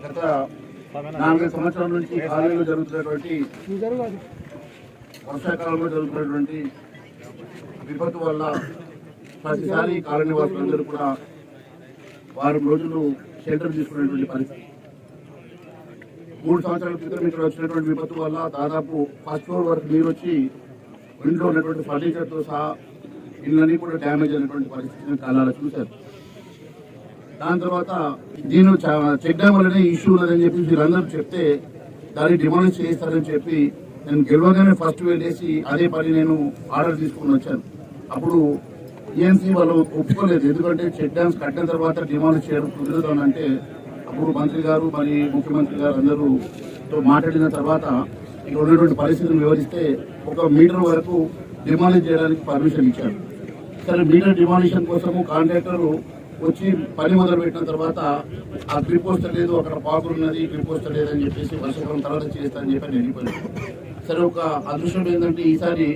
గత 4 సంవత్సరాల నుంచి కాలేజీలో జరుగుతున్నటువంటి వర్షాకాలంలో జరుగుతున్నటువంటి విపత్తు వల్ల ప్రతిసారి కాలనీ వాసులందరూ కూడా వారం రోజులు షెల్టర్ తీసుకునేటువంటి పరిస్థితి. 3 సంవత్సరాల క్రితం ఇక్కడ వచ్చినటువంటి విపత్తు వల్ల దాదాపు ఫస్ట్ ఫ్లోర్ వరకు నీరు వచ్చి ఇంట్లో ఉన్నటువంటి ఫర్నిచర్తో సహా ఇళ్ళన్నీ కూడా డ్యామేజ్ అయినటువంటి పరిస్థితిని కాలాలు చూశారు. దాని తర్వాత దీని చెక్ డ్యామ్ వల్లనే ఇష్యూ ఉన్నదని చెప్పి వీళ్ళందరూ చెప్తే దాన్ని డిమాండ్ చేస్తారని చెప్పి నేను గెలవగానే ఫస్ట్ వెళ్ళేసి అదే పని నేను ఆర్డర్ తీసుకుని వచ్చాను. అప్పుడు ఏఎన్సీ వాళ్ళు ఒప్పుకోలేదు. ఎందుకంటే చెక్ డ్యామ్స్ కట్టిన తర్వాత డిమాండ్ చేయడం కుదరదు అని అంటే అప్పుడు మంత్రి గారు మరి ముఖ్యమంత్రి గారు అందరూతో మాట్లాడిన తర్వాత ఇక్కడ ఉన్నటువంటి పరిస్థితిని వివరిస్తే 1 మీటర్ వరకు డిమాలిష్ చేయడానికి పర్మిషన్ ఇచ్చారు. సరే, మీటర్ డిమాలిషన్ కోసము కాంట్రాక్టర్ వచ్చి పని మొదలు పెట్టిన తర్వాత ఆ గ్రిప్ వస్తలేదు, అక్కడ పాకులు ఉన్నది, గ్రిప్ వస్తలేదు అని చెప్పేసి వర్షాకాలం తర్వాత చేస్తానని చెప్పి వెళ్ళిపోయింది. సరే, ఒక అదృష్టం ఏంటంటే ఈసారి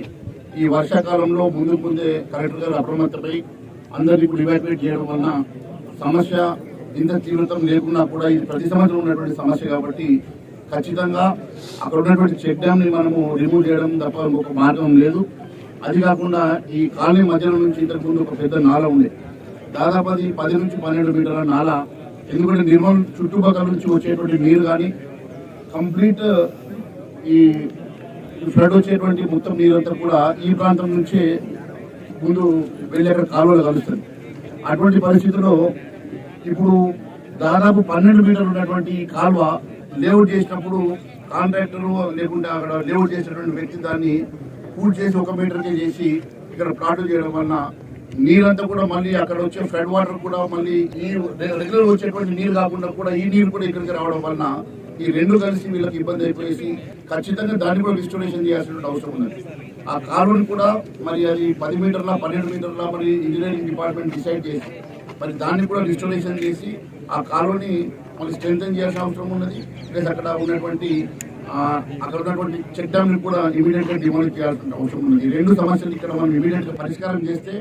ఈ వర్షాకాలంలో ముందే కలెక్టర్ గారు అప్రమత్తమై అందరినీ ఇప్పుడు ఇవాక్యుయేట్ చేయడం వలన సమస్య ఇంత తీవ్రతం లేకున్నా కూడా ఇది ప్రతి సంవత్సరం ఉన్నటువంటి సమస్య కాబట్టి ఖచ్చితంగా అక్కడ ఉన్నటువంటి చెక్ డ్యామ్ ని మనము రిమూవ్ చేయడం తప్ప ఇంకొక మార్గం లేదు. అది కాకుండా ఈ కాలనీ మధ్యలో నుంచి ఇంతకు ముందు ఒక పెద్ద నాల ఉంది, దాదాపు అది 10 నుంచి 12 మీటర్ల నాల. ఎందుకంటే నిర్మల్ చుట్టుపక్కల నుంచి వచ్చేటువంటి నీరు కానీ కంప్లీట్ ఈ ఫ్లడ్ వచ్చేటువంటి మొత్తం నీరంతా కూడా ఈ ప్రాంతం నుంచే ముందు వెళ్ళి అక్కడ కాలువలు కలుస్తుంది. అటువంటి పరిస్థితుల్లో ఇప్పుడు దాదాపు 12 మీటర్లు ఉన్నటువంటి కాలువ లేఅవుట్ చేసినప్పుడు కాంట్రాక్టర్ లేకుంటే అక్కడ లేఅవుట్ చేసినటువంటి వ్యక్తి దాన్ని పూర్తి చేసి 1 మీటర్కే చేసి ఇక్కడ ప్లాట్లు చేయడం వలన నీరంతా కూడా మళ్ళీ అక్కడ వచ్చే ఫ్లడ్ వాటర్ కూడా మళ్ళీ ఈ రెగ్యులర్ వచ్చేటువంటి నీరు కాకుండా కూడా ఈ నీరు కూడా ఇక్కడికి రావడం వలన ఈ రెండు కలిసి వీళ్ళకి ఇబ్బంది అయిపోయేసి ఖచ్చితంగా దాన్ని కూడా రిస్టోరేషన్ చేయాల్సిన అవసరం ఉన్నది. ఆ కాలువని కూడా మరి అది 10 మీటర్ల 12 మీటర్ల మరి ఇంజనీరింగ్ డిపార్ట్మెంట్ డిసైడ్ చేసి మరి దాన్ని కూడా రిస్టోరేషన్ చేసి ఆ కాలువని మళ్ళీ స్ట్రెంథెన్ చేయాల్సిన అవసరం ఉన్నది. ప్లస్ అక్కడ ఉన్నటువంటి చెక్ డ్యామ్ ని కూడా ఇమీడియట్ గా డిమాలిష్ చేయాల్సిన అవసరం ఉన్నది. ఈ రెండు సమస్యలు ఇక్కడ మనం ఇమీడియట్ గా పరిష్కారం చేస్తే